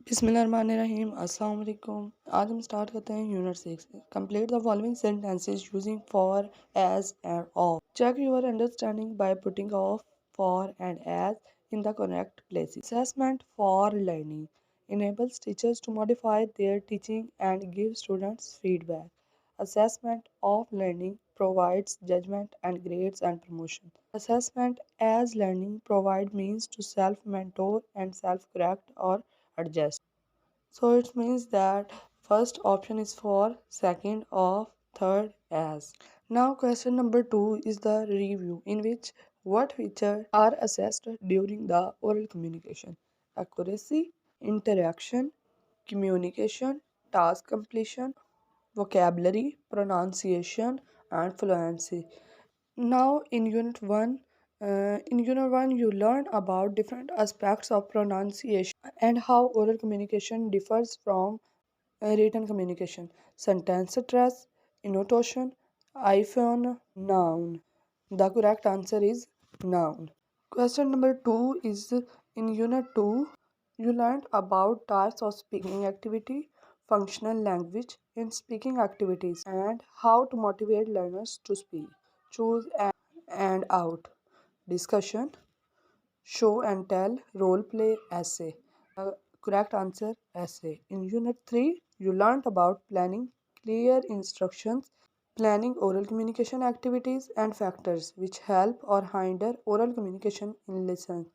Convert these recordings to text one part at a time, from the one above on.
बिस्मिल्लाहिर्रहमानिर्रहीम अस्सलाम वालेकुम। आज हम स्टार्ट करते हैं unit 6। Complete the following sentences using for, as and of. Check your understanding by putting of, for and as in the correct places. Assessment for learning enables teachers to modify their teaching and give students feedback. Assessment of learning provides judgment and grades and promotion. Assessment as learning provide means to self-mentor and self-correct or adjust. So it means that first option is for, second of, third as. Now question number 2 is the review, in which what features are assessed during the oral communication: accuracy, interaction, communication, task completion, vocabulary, pronunciation, and fluency. Now in unit 1 you learn about different aspects of pronunciation and how oral communication differs from written communication. Sentence stress, intonation, iphone, noun. The correct answer is noun. Question number 2 is in unit 2 you learned about types of speaking activity, functional language in speaking activities, and how to motivate learners to speak. Choose and out. Discussion, show and tell, role play, essay. Correct answer essay. In unit 3 you learned about planning, clear instructions, planning oral communication activities, and factors which help or hinder oral communication in lessons.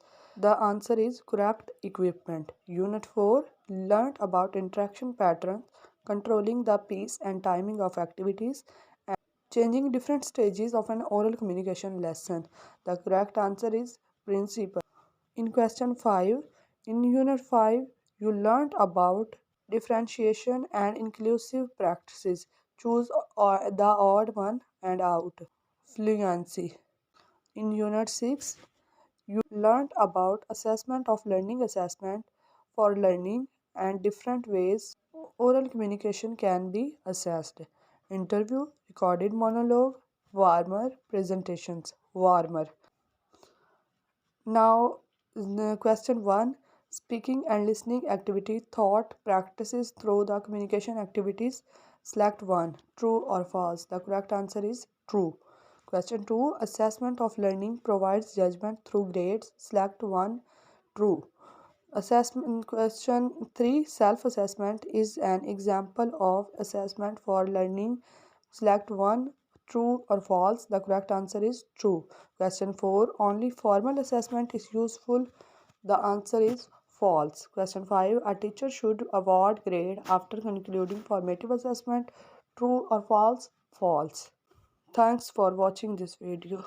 The answer is correct equipment. Unit 4 learned about interaction patterns, controlling the pace and timing of activities, and changing different stages of an oral communication lesson. The correct answer is principle. In question 5, in unit 5, you learned about differentiation and inclusive practices. Choose the odd one and out. Fluency. In unit 6, you learned about assessment of learning assessment for learning and different ways oral communication can be assessed. Interview, recorded monologue, warmer, presentations, warmer. Now, question 1, speaking and listening activity, thought practices through the communication activities. Select 1, true or false. The correct answer is true. Question 2, assessment of learning provides judgment through grades. Select 1, true. Assessment question 3, self assessment is an example of assessment for learning. Select 1, true or false. The correct answer is true. Question 4, only formal assessment is useful. The answer is false. Question 5, a teacher should award grade after concluding formative assessment. True or false? False. Thanks for watching this video.